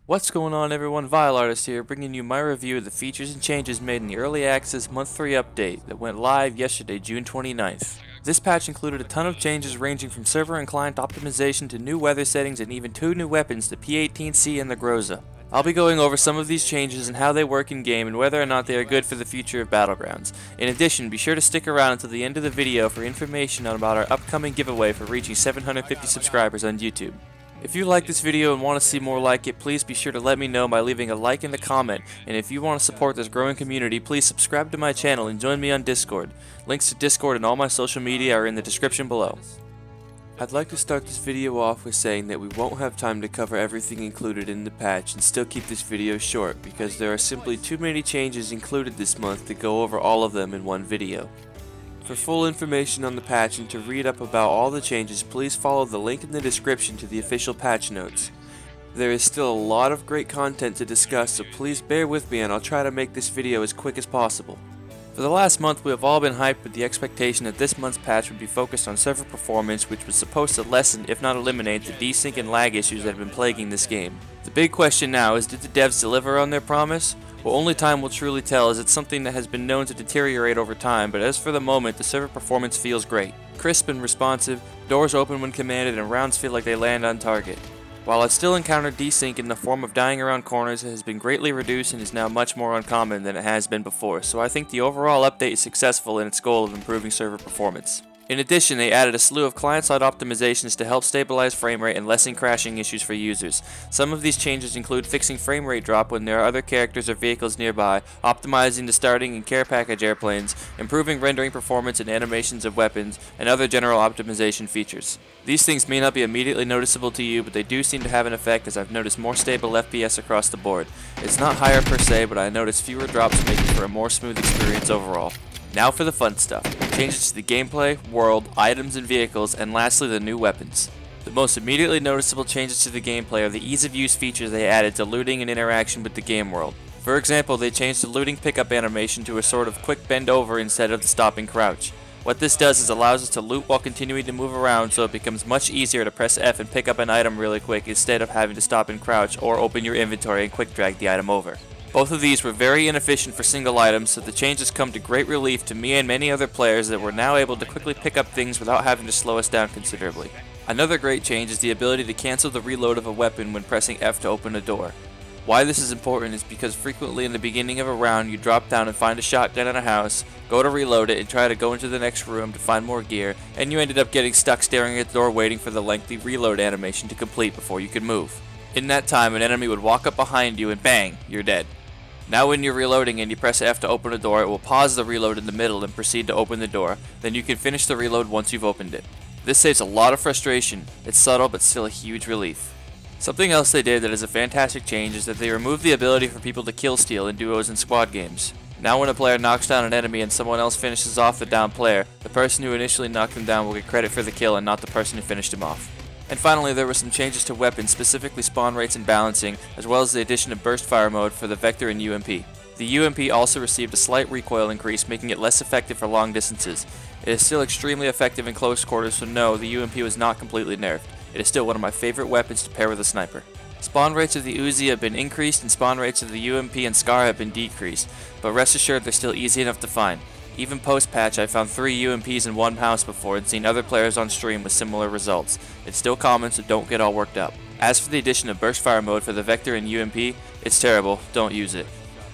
What's going on everyone, Vileartist here, bringing you my review of the features and changes made in the Early Access Month 3 update that went live yesterday, June 29th. This patch included a ton of changes ranging from server and client optimization to new weather settings and even 2 new weapons, the P18C and the Groza. I'll be going over some of these changes and how they work in game and whether or not they are good for the future of Battlegrounds. In addition, be sure to stick around until the end of the video for information about our upcoming giveaway for reaching 750 subscribers on YouTube. If you like this video and want to see more like it, please be sure to let me know by leaving a like and a comment, and if you want to support this growing community, please subscribe to my channel and join me on Discord. Links to Discord and all my social media are in the description below. I'd like to start this video off with saying that we won't have time to cover everything included in the patch and still keep this video short because there are simply too many changes included this month to go over all of them in one video. For full information on the patch and to read up about all the changes, please follow the link in the description to the official patch notes. There is still a lot of great content to discuss, so please bear with me and I'll try to make this video as quick as possible. For the last month, we have all been hyped with the expectation that this month's patch would be focused on server performance, which was supposed to lessen, if not eliminate, the desync and lag issues that have been plaguing this game. The big question now is, did the devs deliver on their promise? Well, only time will truly tell, as it's something that has been known to deteriorate over time, but as for the moment, the server performance feels great. Crisp and responsive, doors open when commanded, and rounds feel like they land on target. While I've still encountered desync in the form of dying around corners, it has been greatly reduced and is now much more uncommon than it has been before, so I think the overall update is successful in its goal of improving server performance. In addition, they added a slew of client-side optimizations to help stabilize framerate and lessen crashing issues for users. Some of these changes include fixing framerate drop when there are other characters or vehicles nearby, optimizing the starting and care package airplanes, improving rendering performance and animations of weapons, and other general optimization features. These things may not be immediately noticeable to you, but they do seem to have an effect, as I've noticed more stable FPS across the board. It's not higher per se, but I noticed fewer drops, making for a more smooth experience overall. Now for the fun stuff. Changes to the gameplay, world, items and vehicles, and lastly the new weapons. The most immediately noticeable changes to the gameplay are the ease of use features they added to looting and interaction with the game world. For example, they changed the looting pickup animation to a sort of quick bend over instead of the stopping crouch. What this does is allows us to loot while continuing to move around, so it becomes much easier to press F and pick up an item really quick instead of having to stop and crouch or open your inventory and quick drag the item over. Both of these were very inefficient for single items, so the changes come to great relief to me and many other players that were now able to quickly pick up things without having to slow us down considerably. Another great change is the ability to cancel the reload of a weapon when pressing F to open a door. Why this is important is because frequently in the beginning of a round you drop down and find a shotgun in a house, go to reload it and try to go into the next room to find more gear, and you ended up getting stuck staring at the door waiting for the lengthy reload animation to complete before you could move. In that time, an enemy would walk up behind you and bang, you're dead. Now when you're reloading and you press F to open a door, it will pause the reload in the middle and proceed to open the door, then you can finish the reload once you've opened it. This saves a lot of frustration. It's subtle but still a huge relief. Something else they did that is a fantastic change is that they removed the ability for people to kill steal in duos and squad games. Now when a player knocks down an enemy and someone else finishes off the down player, the person who initially knocked them down will get credit for the kill and not the person who finished him off. And finally, there were some changes to weapons, specifically spawn rates and balancing, as well as the addition of burst fire mode for the Vector and UMP. The UMP also received a slight recoil increase, making it less effective for long distances. It is still extremely effective in close quarters, so no, the UMP was not completely nerfed. It is still one of my favorite weapons to pair with a sniper. Spawn rates of the Uzi have been increased and spawn rates of the UMP and SCAR have been decreased, but rest assured they're still easy enough to find. Even post-patch, I found 3 UMPs in one house before and seen other players on stream with similar results. It's still common, so don't get all worked up. As for the addition of burst fire mode for the Vector and UMP, it's terrible, don't use it.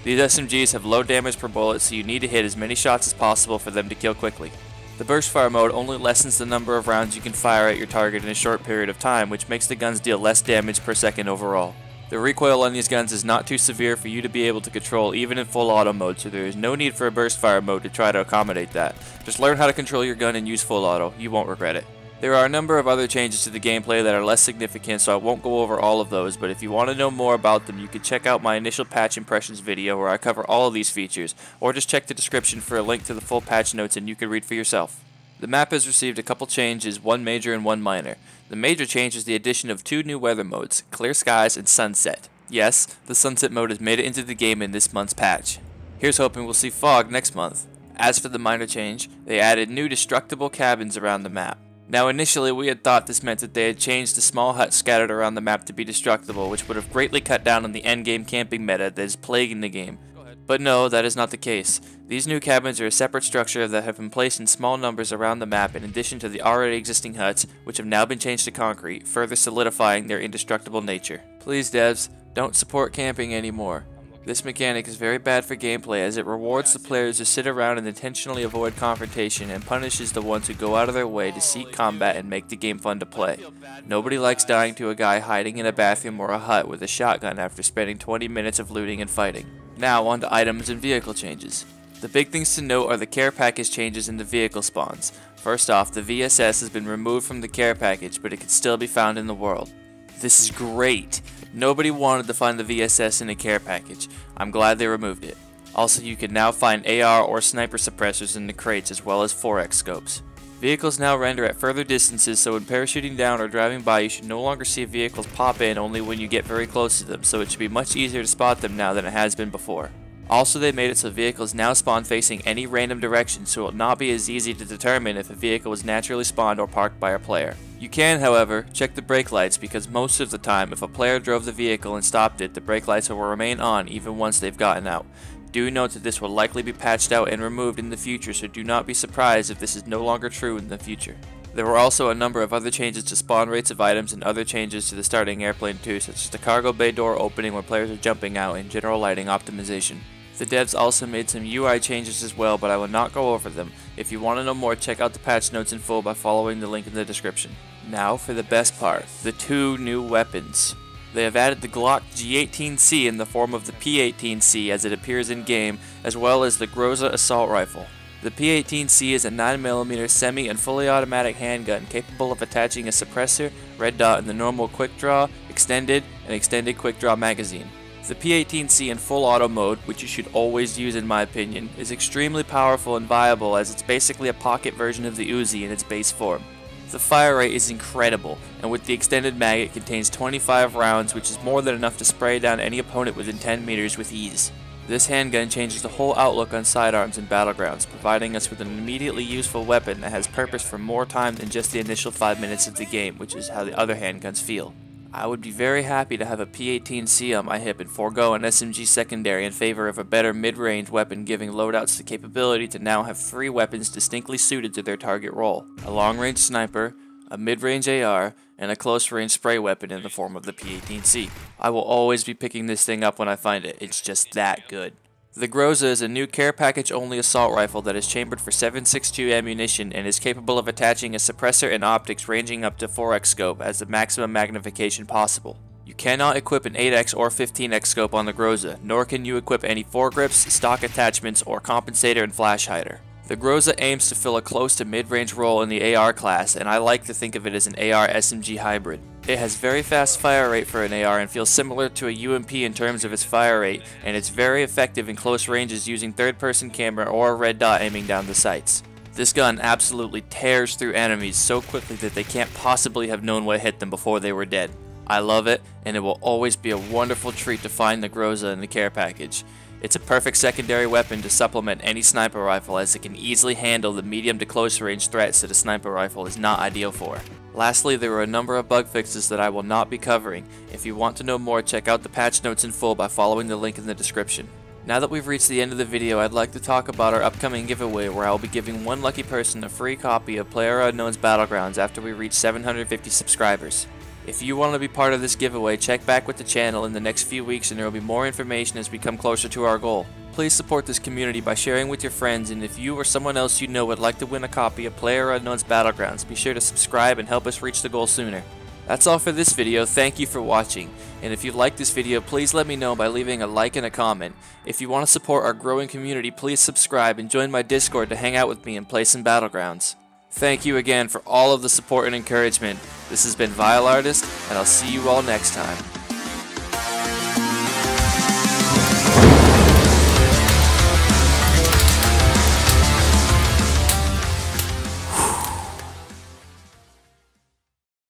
These SMGs have low damage per bullet, so you need to hit as many shots as possible for them to kill quickly. The burst fire mode only lessens the number of rounds you can fire at your target in a short period of time, which makes the guns deal less damage per second overall. The recoil on these guns is not too severe for you to be able to control even in full auto mode, so there is no need for a burst fire mode to try to accommodate that. Just learn how to control your gun and use full auto, you won't regret it. There are a number of other changes to the gameplay that are less significant, so I won't go over all of those, but if you want to know more about them, you can check out my initial patch impressions video where I cover all of these features, or just check the description for a link to the full patch notes and you can read for yourself. The map has received a couple changes, one major and one minor. The major change is the addition of 2 new weather modes, Clear Skies and Sunset. Yes, the Sunset mode has made it into the game in this month's patch. Here's hoping we'll see fog next month. As for the minor change, they added new destructible cabins around the map. Now initially we had thought this meant that they had changed the small huts scattered around the map to be destructible, which would have greatly cut down on the endgame camping meta that is plaguing the game. But no, that is not the case. These new cabins are a separate structure that have been placed in small numbers around the map in addition to the already existing huts, which have now been changed to concrete, further solidifying their indestructible nature. Please devs, don't support camping anymore. This mechanic is very bad for gameplay as it rewards the players who sit around and intentionally avoid confrontation and punishes the ones who go out of their way to seek combat and make the game fun to play. Nobody likes dying to a guy hiding in a bathroom or a hut with a shotgun after spending 20 minutes of looting and fighting. Now on to items and vehicle changes. The big things to note are the care package changes in the vehicle spawns. First off, the VSS has been removed from the care package, but it can still be found in the world. This is great. Nobody wanted to find the VSS in a care package. I'm glad they removed it. Also, you can now find AR or sniper suppressors in the crates as well as 4x scopes. Vehicles now render at further distances, so when parachuting down or driving by you should no longer see vehicles pop in only when you get very close to them, so it should be much easier to spot them now than it has been before. Also, they made it so vehicles now spawn facing any random direction, so it will not be as easy to determine if a vehicle was naturally spawned or parked by a player. You can, however, check the brake lights because most of the time if a player drove the vehicle and stopped it, the brake lights will remain on even once they've gotten out. Do note that this will likely be patched out and removed in the future, so do not be surprised if this is no longer true in the future. There were also a number of other changes to spawn rates of items and other changes to the starting airplane too, such as the cargo bay door opening when players are jumping out and general lighting optimization. The devs also made some UI changes as well, but I will not go over them. If you want to know more, check out the patch notes in full by following the link in the description. Now for the best part, the two new weapons. They have added the Glock G18C in the form of the P18C as it appears in game, as well as the Groza assault rifle. The P18C is a 9mm semi and fully automatic handgun capable of attaching a suppressor, red dot in the normal quick draw, extended, and extended quick draw magazine. The P18C in full auto mode, which you should always use in my opinion, is extremely powerful and viable as it's basically a pocket version of the Uzi in its base form. The fire rate is incredible, and with the extended mag it contains 25 rounds, which is more than enough to spray down any opponent within 10 meters with ease. This handgun changes the whole outlook on sidearms in Battlegrounds, providing us with an immediately useful weapon that has purpose for more time than just the initial 5 minutes of the game, which is how the other handguns feel. I would be very happy to have a P18C on my hip and forego an SMG secondary in favor of a better mid-range weapon, giving loadouts the capability to now have 3 weapons distinctly suited to their target role: a long-range sniper, a mid-range AR, and a close-range spray weapon in the form of the P18C. I will always be picking this thing up when I find it, it's just that good. The Groza is a new care package only assault rifle that is chambered for 7.62 ammunition and is capable of attaching a suppressor and optics ranging up to 4x scope as the maximum magnification possible. You cannot equip an 8x or 15x scope on the Groza, nor can you equip any foregrips, stock attachments, or compensator and flash hider. The Groza aims to fill a close to mid-range role in the AR class, and I like to think of it as an AR SMG hybrid. It has very fast fire rate for an AR and feels similar to a UMP in terms of its fire rate, and it's very effective in close ranges using third-person camera or a red dot aiming down the sights. This gun absolutely tears through enemies so quickly that they can't possibly have known what hit them before they were dead. I love it, and it will always be a wonderful treat to find the Groza in the care package. It's a perfect secondary weapon to supplement any sniper rifle as it can easily handle the medium to close range threats that a sniper rifle is not ideal for. Lastly, there were a number of bug fixes that I will not be covering. If you want to know more, check out the patch notes in full by following the link in the description. Now that we've reached the end of the video, I'd like to talk about our upcoming giveaway where I will be giving one lucky person a free copy of PlayerUnknown's Battlegrounds after we reach 750 subscribers. If you want to be part of this giveaway, check back with the channel in the next few weeks and there will be more information as we come closer to our goal. Please support this community by sharing with your friends, and if you or someone else you know would like to win a copy of PlayerUnknown's Battlegrounds, be sure to subscribe and help us reach the goal sooner. That's all for this video, thank you for watching, and if you like this video please let me know by leaving a like and a comment. If you want to support our growing community, please subscribe and join my Discord to hang out with me and play some Battlegrounds. Thank you again for all of the support and encouragement. This has been Vileartist, and I'll see you all next time.